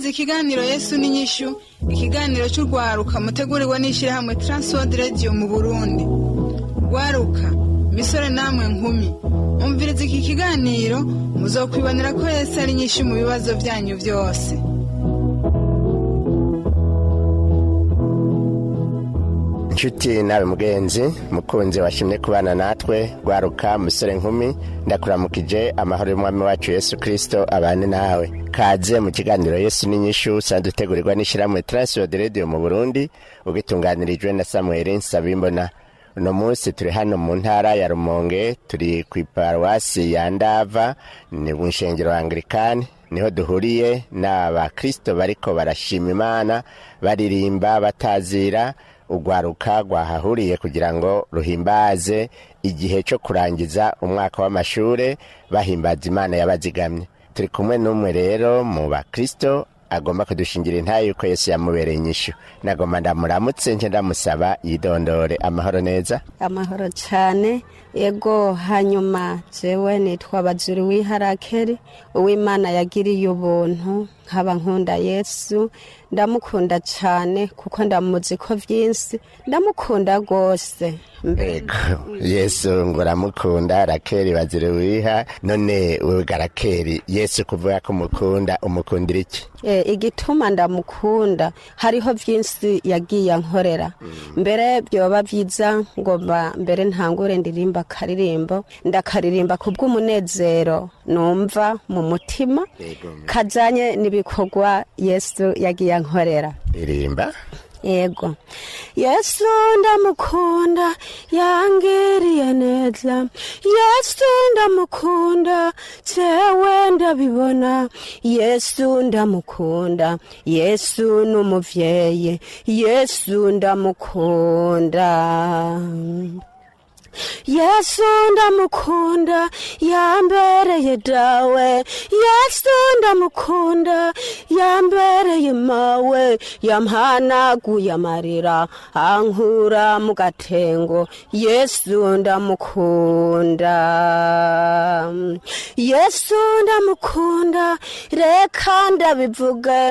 mwumviriza ikiganiro Yesu n'inyishu, ikiganiro cy'urwaruka mutegurirwa n'ishyirahamwe Transworld Radio mu Burundi. Rwaruka, misore namwe nkumi, umviriza iki kiganiro muzokwibonera ko Yesu ari inyishu mu bibazo byanyu byose. Nshuti nawe mugenzi mukunzi washimye kubana natwe, rwaruka musore nkumi, ndakuramukije amahoro y'umwami wacu Yesu Kristo abane nawe. Kaze mu kiganiro Yesu n'inyishu sandutegurirwa n'ishyirahamwe Transworld Radio mu Burundi, ugitunganirijwe na Samuel Nsabimbona. Uno munsi turi hano mu ntara ya Rumonge, turi ku iparuwasi ya Ndava, ni mu nshengero Anglikani, niho duhuriye n'abakristo bariko barashima Imana, baririmba batazira. Urwaruka rwahahuriye kugira ngo ruhimbaze igihe cyo kurangiza umwaka w'amashure, bahimbaza Imana yabazigamye. Turi kumwe n'umwe rero mu bakristo agomba kudushingira intaye yuko Yesu yamubereye inyishu. Nagomba ndamuramutse nje ndamusaba yidondore. Amahoro neza? Amahoro cyane. Ego, hanyuma jewe nitwa Bazuri Wiharakeri, uw'Imana yagiriye ubuntu, nkaba nkunda Yesu, ndamukunda cyane kuko ndamuzi ko vyinsi, ndamukunda gose. Ego, Yesu ngoramukunda. Rakeri Bazuri Wiha, none wewe Garakeri, Yesu kuvuga ko mukunda, umukundira iki? Igituma ndamukunda hariho vyinsi yagiye ankorera. Mbere byoba vyiza ngomba mbere ntangure ndirimba karirimbo, ndakaririmba kubw'umunezero numva mu mutima kajanye n'ibikorwa Yesu yagiye ankorera. Irimba. Ego. Yesu ndamukunda, yangiriye neza. Yesu ndamukunda, jewe ndabibona. Yesu ndamukunda, Yesu n'umuvyeyi. Yesu ndamukunda. Yesu ndamukunda, yambereye dawe. Yesu ndamukunda, yambereye mawe. Yampanaguye amarira, ankura mu gatengo. Yesu ndamukunda. Yesu ndamukunda, reka ndabivuge.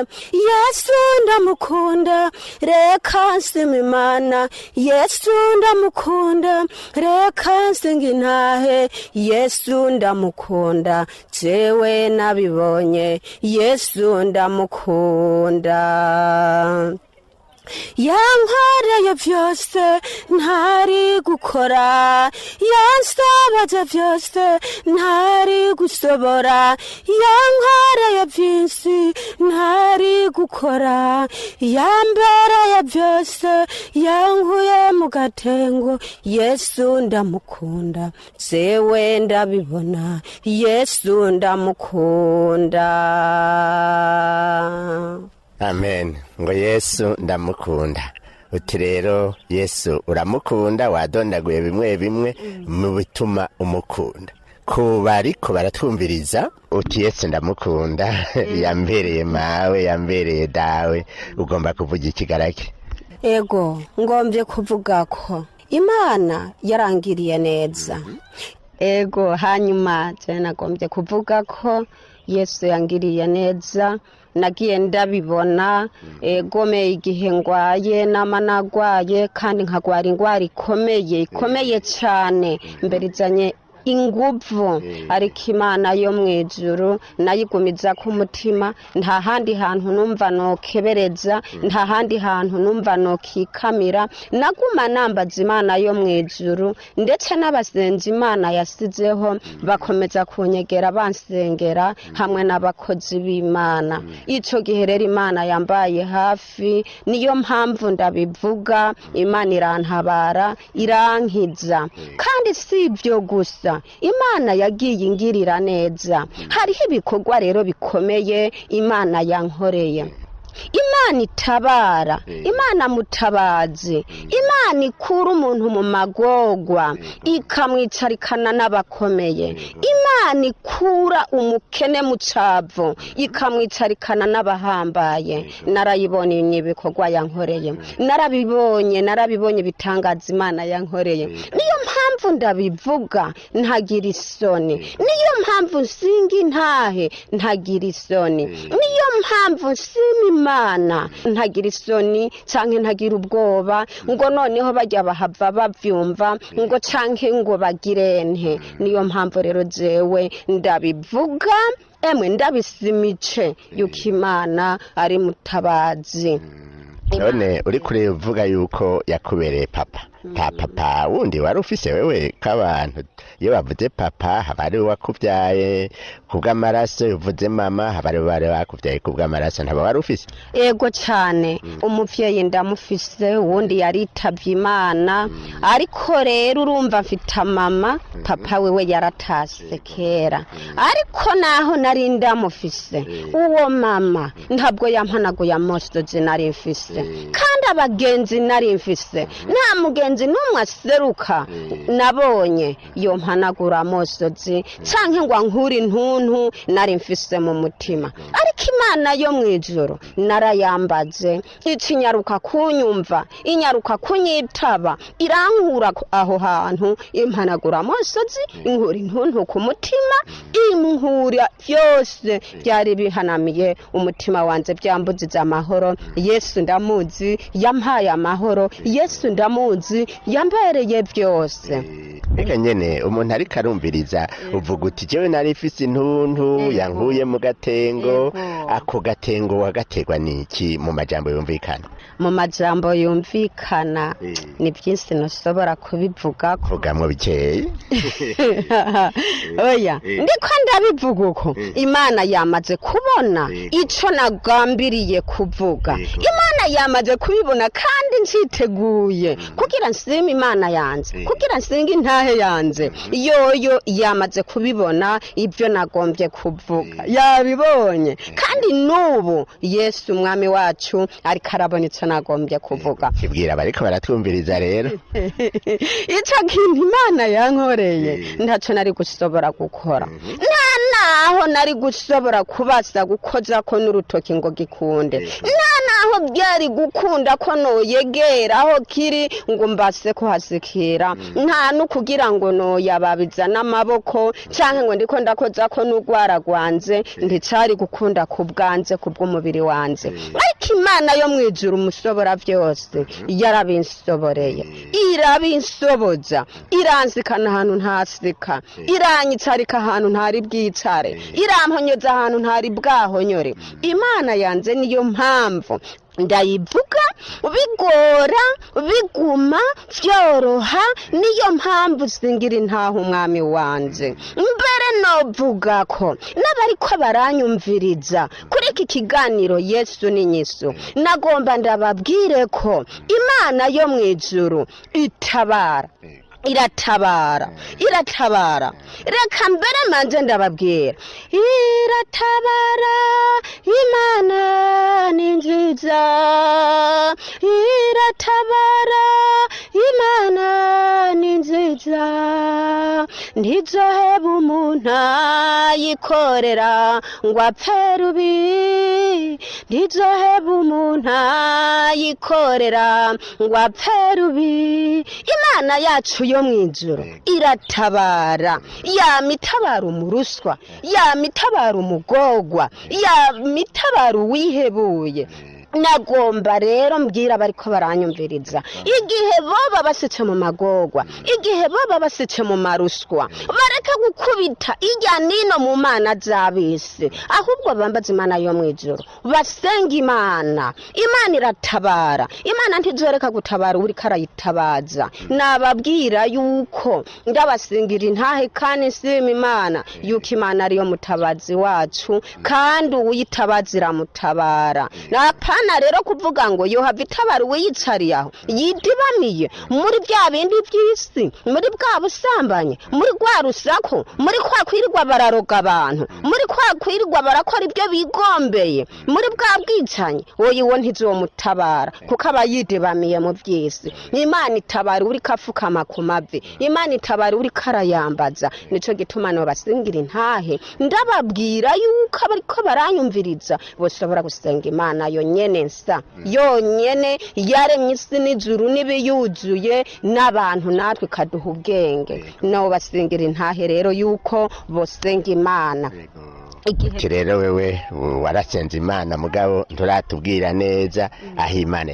Yesu ndamukunda, reka nsima Imana. Yesu ndamukunda, reka nsinga intahe. Yesu ndamukunda, jewe nabibonye. Yesu ndamukunda. Yankoreye vyose ntari gukora, yansabaje vyose ntari gusobora. Yankoreye vyinshi ntari gukora, yambereye vyose, yankuye mu gatengo. Yesu ndamukunda, jewe ndabibona. Yesu ndamukunda. Amen. Ngo Yesu ndamukunda. Uti rero Yesu uramukunda, wadondaguye bimwe bimwe mu bituma umukunda. Kuba ariko baratwumviriza uti Yesu ndamukunda, yambereye mawe, yambereye dawe, ugomba kuvuga ikigarake? Ego, ngombye kuvuga ko Imana yarangiriye neza. Ego, hanyuma je nagombye kuvuga ko Yesu yangiriye neza. Nagiye ndabibona, gome igihe ngwaye namanagwaye, kandi nkagwara ingwara ikomeye cyane, mbere izanye inguvu. Ariko Imana yo mwijuru nayigumiza ku mutima. Nta handi hantu numva nokebereza, nta handi hantu numva nokikamira. Naguma nambaza Imana yo mwijuru, ndetse n'abasenzi Imana yasizeho bakomeza kunyegera bansengera hamwe n'abakozi b'Imana. Ico gihe rero Imana yambaye hafi, niyo mpamvu ndabivuga. Imana irantabara, irankiza. Kandi si ibyo gusa, Imana yagiye ingirira neza. Hariho ibikorwa rero bikomeye Imana yankoreye. Imana itabara, Imana mutabazi, Imana ikura umuntu mu magorwa ikamwicarikana n'abakomeye. Imana ikura umukene mu cavu ikamwicarikana n'abahambaye. Narayibonye ibikorwa yankoreye, narabibonye bitangaza Imana yankoreye. Niyo mpamvu mpamvu ndabivuga ntagira isoni, niyo mpamvu nsinga intahe ntagira isoni, niyo mpamvu nsima Imana ntagira isoni canke ntagira ubwoba ngo noneho bajya bahava bavyumva ngo canke ngo bagirente. Niyo mpamvu rero jewe ndabivuga emwe ndabisimice yuko Imana ari mutabazi. none uri kuvuga yuko yakubereye papa, nta papa wundi wari ufise wewe k'abantu iyo bavuze papa haba ari wakuvyaye kubw'amaraso, uvuze mama haba ari bari bakuvyaye kubw'amaraso, ntaba wari ufise? Ego cyane umuvyeyi ndamufise, wundi yaritavye Imana, ariko rero urumva mfita mama, papa wewe yaratase kera, ariko naho nari ndamufise uwo mama ntabwo yampanaguye amosozi nari mfise, kandi abagenzi nari mfise nta mugenzi n'umwe aseruka nabonye yompanagura amosozi canke ngo ankure intuntu nari mfise mu mutima. Ariko Imana yo mwijuru narayambaze, icinyaruka kunyumva, inyaruka kunyitaba, irankura aho hantu, impanagura amosozi, inkura intuntu ku mutima, inkura byose byari bihanamiye umutima wanje, byambuziza amahoro. Yesu ndamuzi, yampaye amahoro. Yesu ndamuzi, yambereye byose. Ega nyene umuntu ariko arumviriza uvuga uti jewe nari mfise intuntu yankuye mu gatengo. Ako gatengo wagategwa niki mu majambo yumvikana? Mu majambo yumvikana ni byinshi ntushobora kubivuga, vugamwo bikeye. Oya ndiko ndabivuga uko Imana yamaze kubona ico nagambiriye kuvuga. Imana yamaze kubibona kandi nciteguye kugira nsima Imana yanze, kugira nsinga intahe yanze. Yoyo yamaze kubibona ibyo nagombye kuvuga, yabibonye, kandi nubu Yesu umwami wacu ariko arabona ico nagombye kuvuga. Kibwira bariko baratwumviriza rero ico kintu Imana yankoreye ntaco nari gushobora gukora, nta naho nari gushobora kubasa gukoza ko n'urutoki ngo gikunde, nta naho byari gukunda ko noyegera aho kiri ngo mbase ko hasikira, nta nukugira ngo noyababiza n'amaboko canke ngo ndiko ndakoza ko n'ugwara gwanze, ndicari gukunda kubwanze kubw'umubiri wanje. Ariko Imana yo mwijuru umushobora byose yarabinsoboreye, irabinsoboza, iranzikana ahantu ntasika, iranyicarika ahantu ntari bwicare, iramponyeza ahantu ntari bwahonyore. Imana yanze niyo mpamvu ndayivuga, bigora biguma vyoroha, niyo mpamvu singira intaho umwami wanje. Mbere novuga ko n'abariko baranyumviriza kuri iki kiganiro Yesu n'inyiso, nagomba ndababwire ko Imana yo mwijuru itabara, iratabara, iratabara. Reka mbere manje ndababwira, iratabara, Imana ni nziza, iratabara, Imana ni nziza, ntizoheba umuntu ayikorera ngo apfe rubi, ntizoheba umuntu ayikorera ngo apfe rubi. Imana yacu yo mwijuru iratabara, yamitabara umuruswa, yamitabara umugogwa, yamitabara uwihebuye. Nagomba rero mbwira bariko baranyumviriza, igihe boba basice mu magogwa, igihe boba basice mu maruswa, bareka gukubita irya nino mu mana z'abisi, ahubwo bambaza Imana yo mwijuru, basenga Imana. Imana iratabara, Imana ntizoreka gutabara uri karayitabaza. Nababwira yuko ndabasingira intahe kandi nsima Imana yuko Imana ariyo mutabazi wacu, kandi uwuyitabaza iramutabara. Napana rero kuvuga ngo yohava itabara uwiyicariye aho yidibamiye muri bya bindi by'isi, muri bwa busambanyi, muri rwa rusako ariko muri kwa kwirirwa bararoga abantu, muri kwa kwirirwa barakora ibyo bigombeye, muri bwa bwicanyi, wowe ntizomutabara kuko aba yidebamiye mu by'isi. Imana itabara uri kafukama ku mavi, Imana itabara uri karayambaza. Nico gituma no basingira intahe ndababwira yuko abariko baranyumviriza boshobora gusenga Imana yonyene nsa, yonyene yaremye isi n'ijuru n'ibiyuzuye n'abantu, natwe kaduha ubwenge. No basingira intahe rero yuko bosenga Imana. Iki rero wewe warasenze Imana mugabo nturatubwira neza aho Imana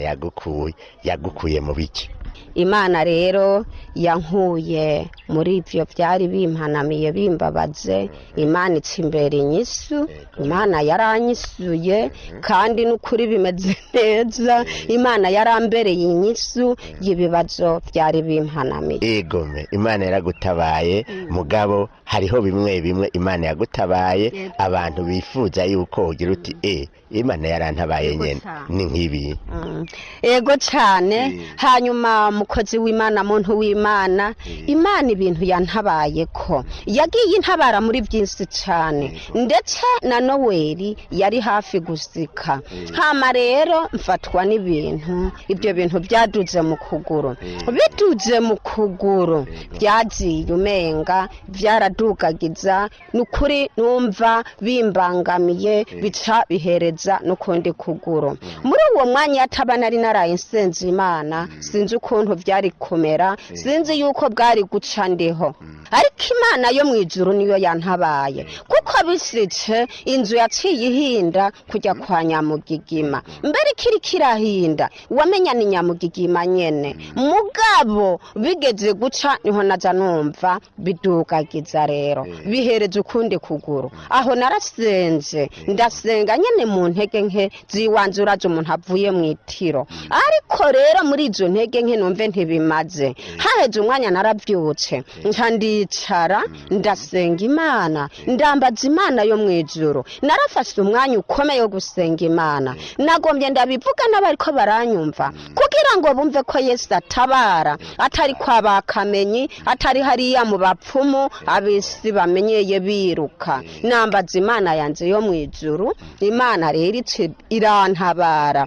yagukuye mu biki. Imana rero yankuye muri ivyo byari bimpanamiye bimbabaze. Imana ica imbere inyisu, Imana yaranyisuye kandi n'ukuri bimeze neza. Imana yarambereye inyisu y'ibibazo byari bimpanamiye. Egome, Imana yaragutabaye mugabo hariho bimwe Imana yagutabaye abantu bifuza yuko ugira uti Imana yarantabaye nyene ni nk'ibi. Ego cyane. Hanyuma mukozi w'Imana, muntu w'Imana, Imana ibintu yantabaye ko yagiye intabara muri byinshi cyane, ndetse na Noweli yari hafi gusika. Hama rero mfatwa n'ibintu, ibyo bintu byaduze mu kuguru, biduze mu kuguru byagiye umenga byaradugagiza, n'ukuri numva bimbangamiye, bica bihereza n'ukundi kuguru. Muri uwo mwanya ataba nari naraye nsenze Imana, sinzi ukuntu byari kumera, sinzi yuko bwari guca ndiho, ariko Imana yo mu ijuru niyo yantabaye, kuko bisice inzu yaciye ihinda kujya kwa Nyamugigima. Mbere kiri kirahinda wamenya ni Nyamugigima nyene, mugabo bigeze guca niho naza numva bidugagiza, rero bihereza ukundi kuguru. Aho narasenze ndasenga nyene mu ntege nke ziwanzura umuntu avuye mu itiro, ariko rero muri izo ntege nke numve ntibimaze. Haheze umwanya narabyutse nca ndicara ndasenga Imana, ndambaza Imana yo mu ijuru. Narafashe umwanya ukomeye wo gusenga Imana, nagombye ndabivuga n'abariko baranyumva kugira ngo bumve ko Yesu atabara, atari kwa bakamenyi, atari hariya mu bapfumu abisi bamenyeye biruka. Nambaza Imana yanze yo mu ijuru, Imana rero irantabara.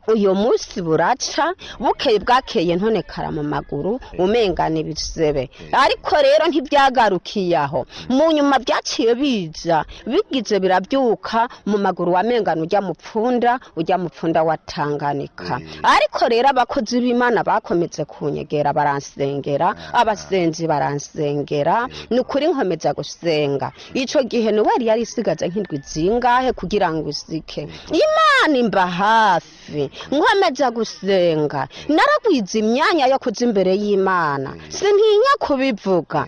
Uyo munsi buraca, bukeye bwakeye ntonekara mu maguru umengana ibisebe, ariko rero ntibyagarukiye aho. Mu nyuma byaciye biza bigize birabyuka mu maguru wamengana ujya mupfunda wa Tanganyika. Ariko rero abakozi b'Imana bakometse kunyegera baransengera, abasenzi baransengera, nukuri nkomeza gusenga. Ico gihe Noweli yari isigaje nk'indwi zingahe kugira ngo isike. Imana imba hafi, nkomeza gusenga, naragwiza imyanya yo kuza imbere y'Imana, sintinya kubivuga,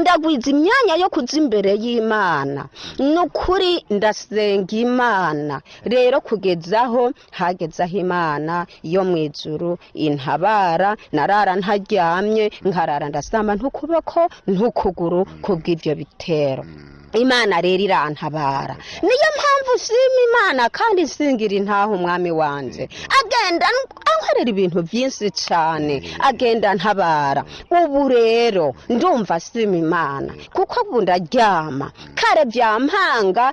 ndagwiza imyanya yo kuza imbere y'Imana. Nukuri ndasenga Imana rero kugezaho hagezaho Imana yo mu ijuru intabara. Narara ntaryamye, nkarara ndasamba ntukuboko ntukuguru kubw'ivyo bitero. Imana rero irantabara, niyo mpamvu shima Imana kandi singira intaho umwami wanje. Agenda ankorera ibintu byinshi cyane, agenda ntabara. Ubu rero ndumva shima Imana kuko ubu ndaryama kare byampanga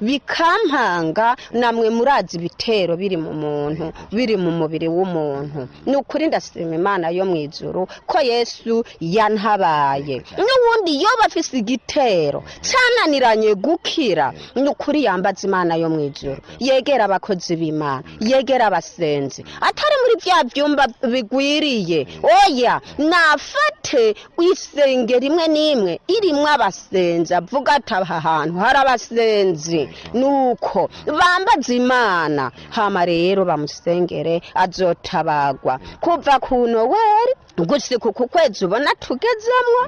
bikampanga, namwe murazi ibitero biri mu muntu, biri mu mubiri w'umuntu. Nukuri ndashima Imana yo mu ijuru ko Yesu yantabaye. N'ubundi yo bafise igitero cyananiranye gukira, nukuri yambaza Imana yo mu ijuru, yegera abakozi b'Imana, yegera abasenzi, atari muri bya byumba bigwiriye. Oya, nafate isenge rimwe n'imwe irimwe abasenzi, avuga ati aha hantu hari abasenzi, nuko bambaza Imana. Hama rero bamusengere azotabagwa. Kuva ku Noweli gushika ku kwezi ubona tugezemwo,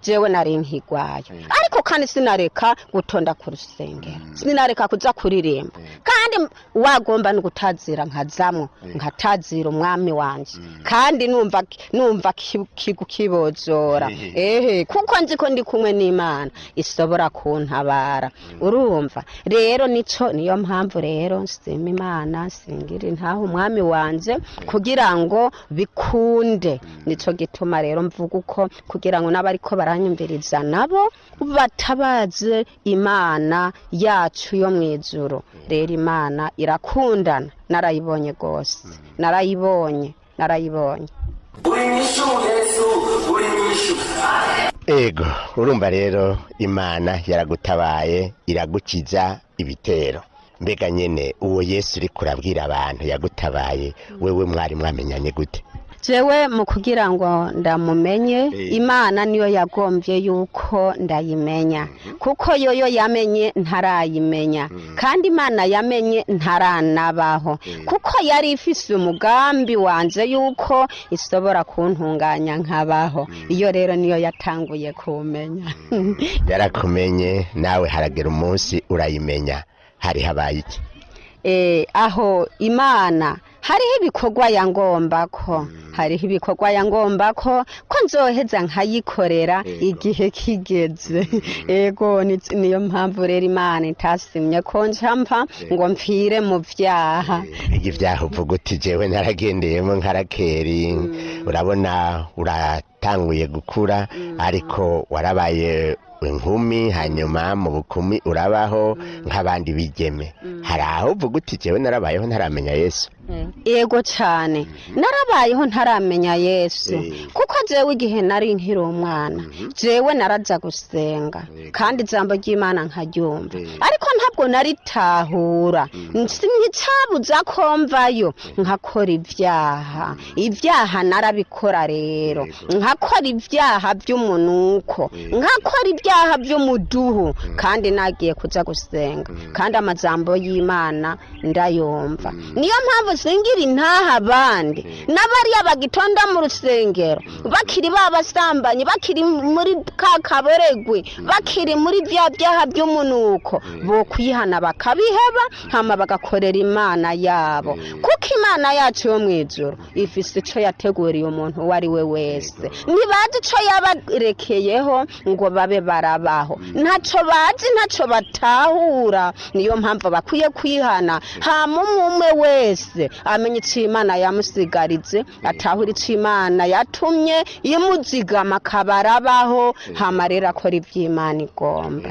jewe nari nkigwayo, ariko kandi sinareka gutonda ku rusengero, sinareka kuza kuririmba, kandi wagomba no gutazira nkazamwo, nkatazira umwami wanje, kandi numva kibozora. Kuko nzi ko ndi kumwe n'Imana isobora kuntabara. Urumva rero niyo mpamvu rero nsima Imana, singira intaho umwami wanje kugira ngo bikunde. Nico gituma rero mvuga uko kugira ngo n'abariko bara baranyumviriza nabo batabaze imana yacu yo mu ijuru. Rero imana irakundana, narayibonye rwose, narayibonye. Ego, urumva rero imana yaragutabaye iragukiza ibitero. Mbega nyene uwo Yesu uri kurabwira abantu yagutabaye, wewe mwari mwamenyanye gute? Jewe mu kugira ngo ndamumenye, imana niyo yagombye yuko ndayimenya, kuko yoyo yamenye ntarayimenya, kandi imana yamenye ntaranabaho, kuko yari ifise umugambi wanje yuko isobora kuntunganya nkabaho. Iyo rero niyo yatanguye kumenya. Yarakumenye nawe haragera umunsi urayimenya. Hari habaye iki? Aho imana hariho ibikorwa yangombako ko nzoheza nkayikorera igihe kigeze. Ego, niyo mpamvu rero imana itasimye ko ncampa ngo mpfire mu vyaha. Ibyaha uvuga uti jewe naragendeyemo nkarakeri, urabona uratanguye gukura, ariko warabaye inkumi, hanyuma mu bukumi urabaho nk'abandi bigeme. Hari aho uvuga uti jewe narabayeho ntaramenya Yesu? Ego cyane, narabayeho ntaramenya Yesu, kuko jewe igihe nari nkiri umwana, jewe naraza gusenga kandi ijambo ry'Imana nkaryumva, ariko ntabwo naritahura. Nticabuza ko mvayo nkakora ibyaha narabikora rero, nkakora ibyaha by'umunuko, nkakora ibyaha by'umuduhu, kandi nagiye kuja gusenga, kandi amajambo y'Imana ndayumva. Niyo mpamvu singira intaha abandi n'abariya bagitonda mu rusengero bakiri babasambanyi, bakiri muri ka kaboregwe, bakiri muri bya byaha by'umunuko, bo kwihana bakabiheba, hama bagakorera Imana yabo, kuko Imana yacu yo mu ijuru ifise ico yateguriye umuntu uwo ari we wese. Ntibazi ico yabarekeyeho ngo babe barabaho, ntaco bazi, ntaco batahura. Niyo mpamvu bakwiye kwihana, hama umwe wese amenye ico Imana yamusigarize, atahura ico Imana yatumye imuzigama akabarabaho, hama rero akora ivy'Imana igomba.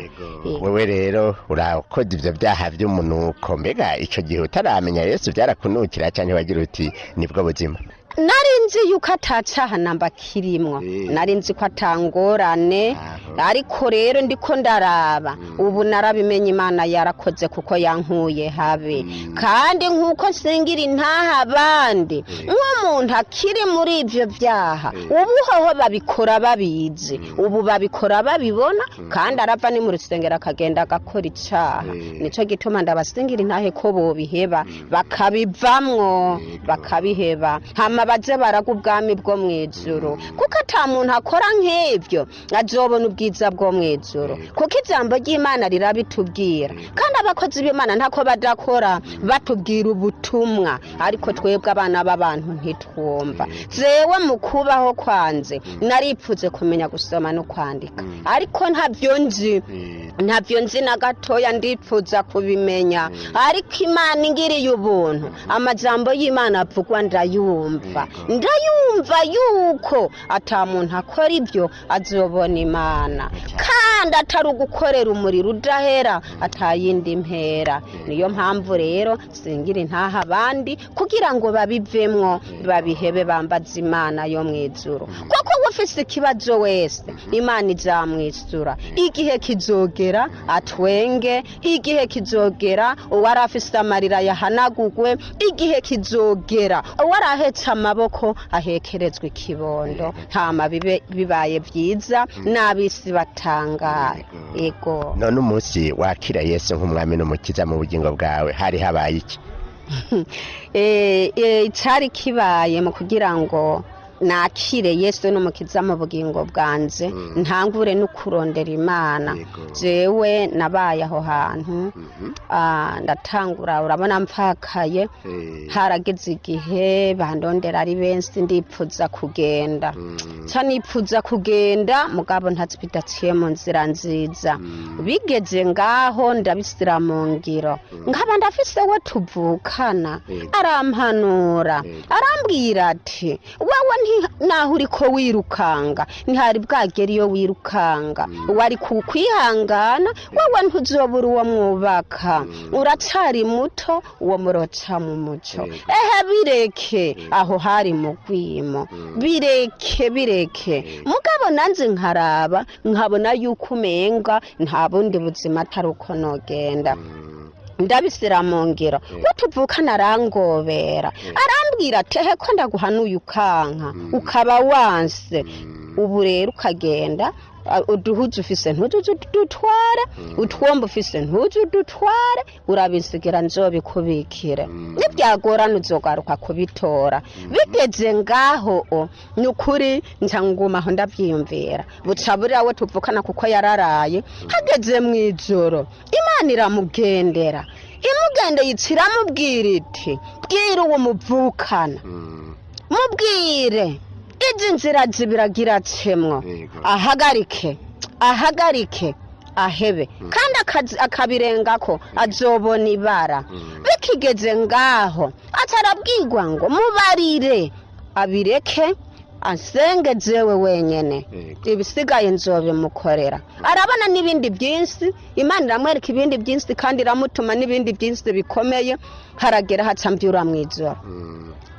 Wewe rero urakoze ivyo vyaha vy'umunuko, mbega ico gihe utaramenya Yesu byarakunukira cyane, wagira uti nibwo buzima? Narinzi yuko atacaha namba kirimwo, narinzi ko atangorane, ariko rero ndiko ndaraba ubu narabimenye Imana yarakoze kuko yankuye habe. Kandi nkuko singira intaha abandi, nk'umuntu akiri muri ivyo vyaha, ubu hoho babikora babizi, ubu babikora babibona, kandi arava ni mu rusengero akagenda agakora icaha. Nico gituma ndabasingira intahe ko bobiheba bakabivamwo, bakabiheba, hama baze baraga ubwami bwo mu ijuru, kuko ata muntu akora nk'ivyo azobona ubwiza bwo mu ijuru, kuko ijambo ry'Imana rirabitubwira. Kandi abakozi b'Imana ntako badakora batubwira ubutumwa, ariko twebwe abana b'abantu ntitwumva. Jewe mu kubaho kwanze naripfuze kumenya gusoma no kwandika, ariko ntavyo nzi na gatoya, ndipfuza kubimenya. Ariko Imana ingiriye ubuntu, amajambo y'Imana avugwa ndayumva yuko ata muntu akora ibyo azobona Imana, kandi atari ugukorera umuriro udahera atayindi mpera. Niyo mpamvu rero singira intaha abandi kugira ngo babivemwo, babihebe, bambaza Imana yo mu ijuru, kuko ufise ikibazo wese Imana izamwisura. Igihe kizogera atwenge, igihe kizogera uwarafise amarira yahanagugwe, igihe kizogera uwarahetse amaboko ahekerezwa ikibondo, hama bibaye vyiza n'abisi batangara. Ego, none umunsi wakira Yesu nk'umwami n'umukiza mu bugingo bwawe hari habaye iki? Cari kibaye mu kugira ngo nakire Yesu n'umukiza mu bugingo bwanje, ntangure no kurondera Imana. Jewe nabaye aho hantu, ndatangura, urabona mpfakaye, harageze igihe bandondera ari benshi, ndipfuza kugenda, nipfuza kugenda, mugabo ntazibidaciye mu nzira nziza. Bigeze ngaho ndabisira mu ngiro, nkaba ndafise we tuvukana, arampanura, arambwira ati wewe naho uriko wirukanga ntihari bwagera iyo wirukanga wari kukwihangana wowe ntuzobura uwo mwubaka uracari muto uwo muroca mu muco bireke aho hari mu gwimo bireke mugabo nanze nkaraba nkabona yuko umenga nta bundi buzima atari uko nogenda ndabisira mu ngiro utuvukana arangobera arambwira ati ko ndaguhanuye ukanka ukaba wanse ubu rero ukagenda uduhuzu ufise ntuzu dutware utwomba ufise ntuzu dutware urabisigira nzobikubikire nibyagorana uzogaruka kubitora bigeze ngaho nukuri ncangumaho ndabyiyumvira buca buriya we tuvukana kuko yararaye hageze mu ijoro Imana iramugendera imugendeye iramubwira iti bwira uwo muvukana mubwire izi nzira zibiragira cemwo ahagarike ahebe kandi akabirengako azobona ibara bikigeze ngaho atarabwirwa ngo mubarire abireke asenge jewe wenyene ibisigaye nzobimukorera arabona n'ibindi byinshi Imana iramwereka ibindi byinshi kandi iramutuma n'ibindi byinshi bikomeye haragera hacambyura mw'ijoro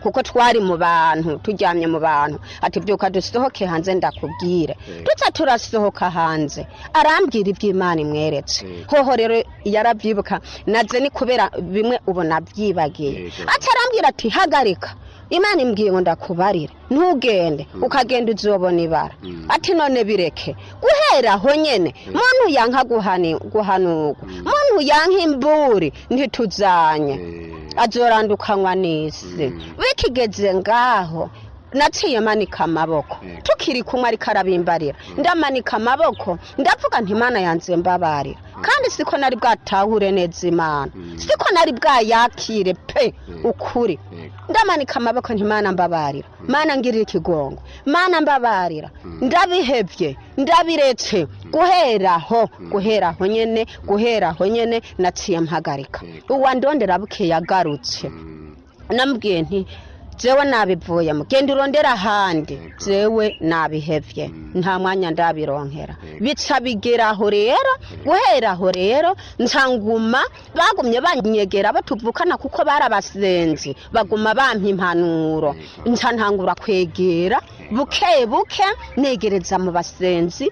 kuko twari mu bantu tujyamye mu bantu ati byuka dusohoke hanze ndakubwire duca turasohoka hanze arambwira iby'Imana imweretse hoho rero yarabyibuka naze ni kubera bimwe ubona byibagiye atarambwira ati hagarika Imana imbwiye ngo ndakubarire ntugende ukagenda uzobona ibara ati none bireke guhera aho nyene muntu yanka guhanurwa muntu yanka imburi ntituzanye azorandukanywa n'isi bikigeze ngaho naciye manika amaboko tukiri kumwe ariko arabimbarira ndamanika amaboko ndavuga nti Imana yanze mbabarira kandi siko nari bwatahure neza Imana siko nari bwayakire pe ukuri ndamanika amaboko nti Imana mbabarira Mana ngirira ikigongo Mana mbabarira ndabihevye ndabiretse guhera aho nyene naciye mpagarika uwandondera buke yagarutse namubwiye nti jewe nabivuye mugenda urondera ahandi jewe nabihevye nta mwanya ndabironkera bica bigeraho rero guheraho rero ncanguma bagumye banyegera batuvukana kuko barabasenzi baguma bampa impanuro nca ntangura kwegera buke negereza mu basenzi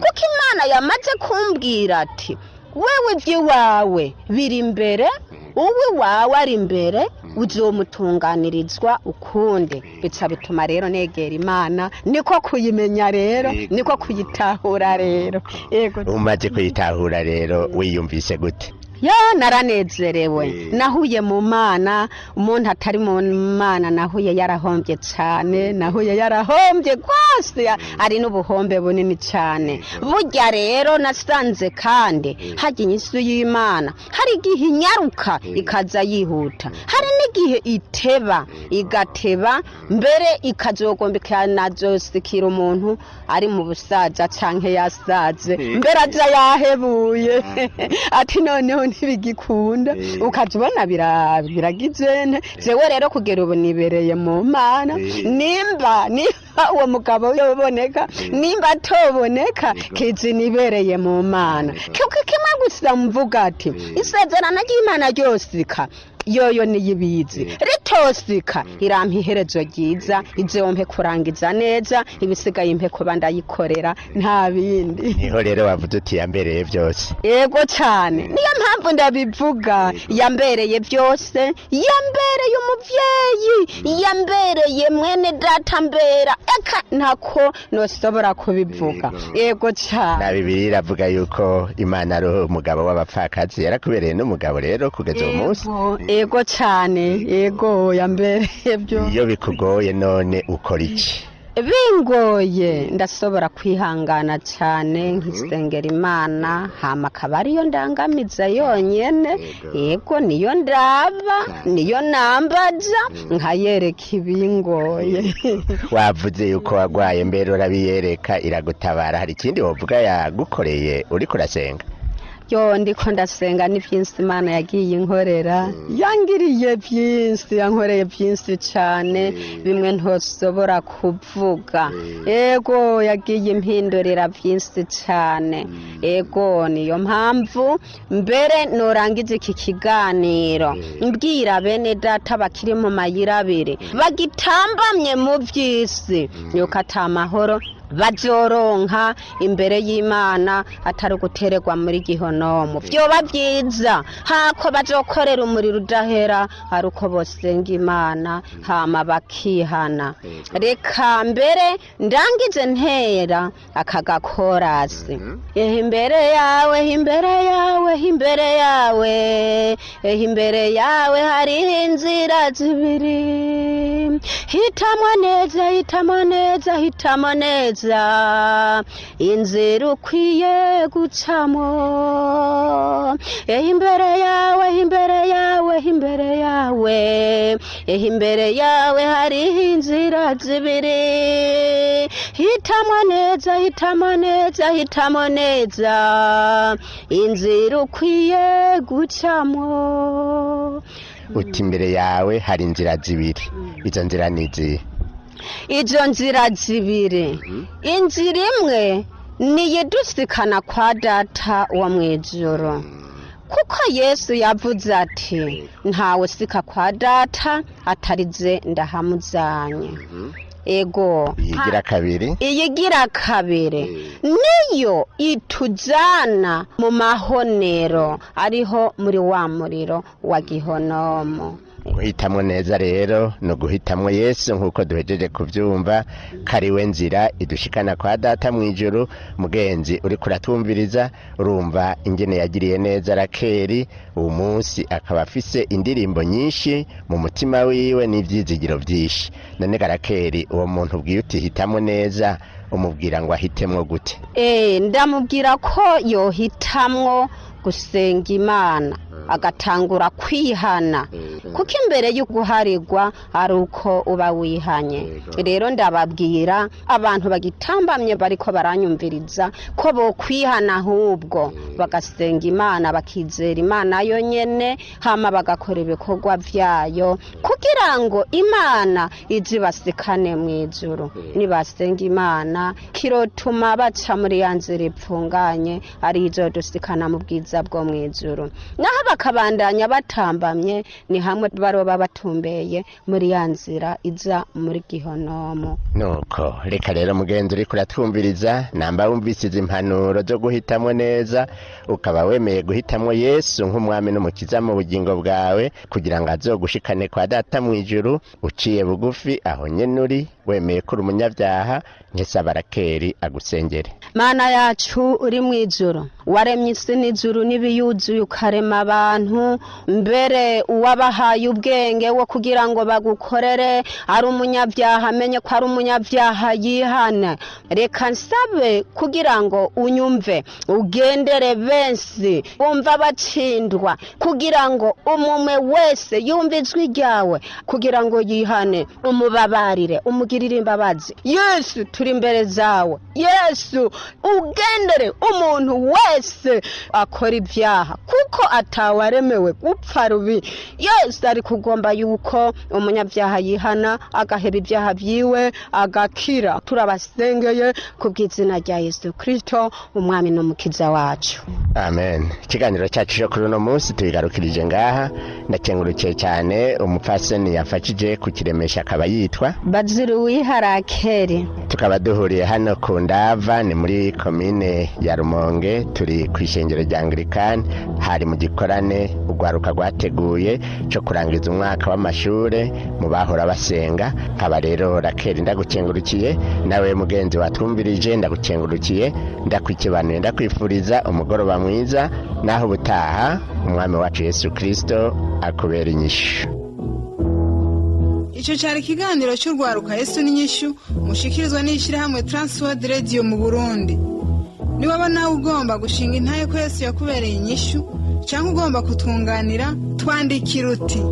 kuko Imana yamaze kumbwira ati wewe iby'iwawe biri imbere uwe wawe ari imbere uzomutunganirizwa ukundi bica bituma rero negera Imana niko kuyimenya rero niko kuyitahura rero yego umaze kuyitahura rero wiyumvise gute naranezerewe nahuye mu Mana umuntu atari mu Mana nahuye yarahombye cyane nahuye yarahombye rwose ari n'ubuhombe bunini cyane burya rero nasanze kandi hajya inyishu y'Imana hari igihe inyaruka ikaza yihuta hari n'igihe igateba mbere ikazogombeka nazosikira umuntu ari mu busaza canke yasaze mbere aza yahebuye ati noneho ntibigikunda ukazibona biragizene jewe rero kugera ubu nibereye mu Mana nimba uwo mugabo yoboneka nimba atoboneka kizi nibereye mu Mana kuko kimwe gusa mvuga ati isezerano ry'Imana ryosika yoyo niyibizi ritosika irampa iherezo ryiza izompe kurangiza neza ibisigaye impe kuba ndayikorera nta bindi niho rero wavuze uti yambereye byose yego cyane niyo mpamvu ndabivuga yambereye byose yambereye umuvyeyi yambereye mwene data mbera eka ntako nosobora kubivuga yego cyane na Bibiliya iravuga yuko Imana ari umugabo w'abapfakazi yarakubereye n'umugabo rero kugeza uwo munsi yego cyane yego yambereye byo iyo bikugoye none ukora iki bingoye ndasobora kwihangana cyane nkisengera Imana hama akaba ariyo ndangamiza yonyene yego niyo ndaba niyo nambaza nkayereka ibingoye wavuze yuko wagwaye mbere urabiyereka iragutabara hari ikindi wovuga yagukoreye uri kurasenga yo ndiko ndasenga ni byinshi Imana yagiye inkorera yangiriye byinshi yankoreye byinshi cyane bimwe ntosobora kuvuga ego yagiye impindurira byinshi cyane ego niyo mpamvu mbere norangiza iki kiganiro mbwira bene data bakiri mu mayira abiri bagitambamye mu by'isi yuko atamahoro bazoronka imbere y'Imana atari gutererwa muri gihonomo byoba byiza hako bazokorera umuriro udahera ari uko bosenga Imana hama bakihana. Reka mbere ndangize ntera akagakorasi imbere yawe imbere yawe imbere yawe imbere yawe hari inzira zibiri hitamo neza hitamo neza hitamo neza inzira ukwiye gucamo imbere yawe imbere yawe imbere yawe imbere yawe hari inzira zibiri hitamo neza hitamo neza hitamo neza inzira ukwiye gucamo. uti imbere yawe hari inzira zibiri izo nzira ni izihe? Izo nzira zibiri inzira imwe niyidusikana kwa data wa mwijuru kuko Yesu yavuze ati ntawe sika kwa data atarize ndahamuzanye. Ego iyigira kabiri niyo itujana mu mahonero ariho muri wa muriro wa gihonomo. Guhitamo neza rero no guhitamo Yesu nkuko duhejeje kuvyumva kariwe nzira idushikana kwa data mwijuru. Mugenzi uri kuratwumviriza urumva ingene yagiriye neza Rakeri uwo munsi akaba afise indirimbo nyinshi mu mutima wiwe n'ivyizigiro vyinshi. None Rakeri uwo muntu ubwiye uti hitamo neza umubwira ngo ahitemwo gute? Ndamubwira ko yohitamwo gusenga Imana agatangura kwihana kuko imbere yo guharirwa ari uko uba wihanye. Rero ndababwira abantu bagitambamye bariko baranyumviriza ko bo kwihana ahubwo bagasenga Imana bakizera Imana yonyene hama bagakora ibikorwa vyayo kugira ngo Imana izibasikane mwijuru. Nibasenga Imana kirotuma baca muri yanzira ipfunganye ari izo dusikana mu bwiza bwo mwijuru. Naho bakabandanya batambamye ni hamwe baroba batumbeye muri yanzira iza muri gihonomo. Nuko reka rero mugenzi uri kuratwumviriza namba wumvise izi impanuro zo guhitamo neza ukaba wemeye guhitamo Yesu nk'umwami n'umukiza mu bugingo bwawe kugira ngo azogushikane kwa data mwijuru uciye bugufi aho nyene uri wemeye ko umunyabyaha nkesaba Rakeri agusengere. Mana yacu uri mwijuru waremye isi n'ijuru n'ibiyuzuye ukarema abantu mbere uwabahaye ubwenge wo kugira ngo bagukorere ari umunyabyaha amenye ko ari umunyabyaha yihana. Reka nsabe kugira ngo unyumve ugendere benshi bumva bacindwa kugira ngo umume wese yumve ijwi ryawe kugira ngo yihane umubabarire umugirire imbabazi. Yesu turi imbere zawe Yesu ugendere umuntu wese akora ibyaha kuko atawaremewe gupfa rubi. Yesu ari kugomba yuko umunyabyaha yihana agaheba ibyaha byiwe agakira. Turabasengeye kubw'izina rya Yesu Kristo umwami n'umukiza wacu. Amen. Ikiganiro cyacu cyo kuri uno munsi tubigarukirije ngaha. Ndakengurukiye cyane umupfasoni yafashije kukiremesha akaba yitwa Baziruwiha Rakeri. Tukaba duhuriye hano ku Ndava ni muri komine ya Rumonge turi ku ishengero rya Anglikani hari mu gikorane ugwaruka rwateguye cyo kurangiza umwaka w'amashure mu bahora basenga. Aba rero Rakeri ndagukengurukiye nawe mugenzi watwumvirije ndagukengurukiye ndakwikibanuye ndakwifuriza umugoroba mwiza naho butaha umwami wacu Yesu Kristo akubera inyishu. Ico cyari kiganiro cy'urwaruka Yesu n'inyishu mushikirizwa n'ishirahamwe Transworld Radio mu Burundi. Niwaba nawe ugomba gushinga intaye ko Yesu yakubereye inyishu cyangwa ugomba kutunganira twandikira uti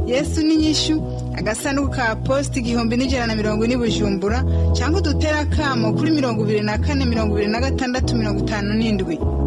Yesu n'inyishu agasanduku ka post 1140 Bujumbura cyangwa dutera kamo kuri 24 26 57.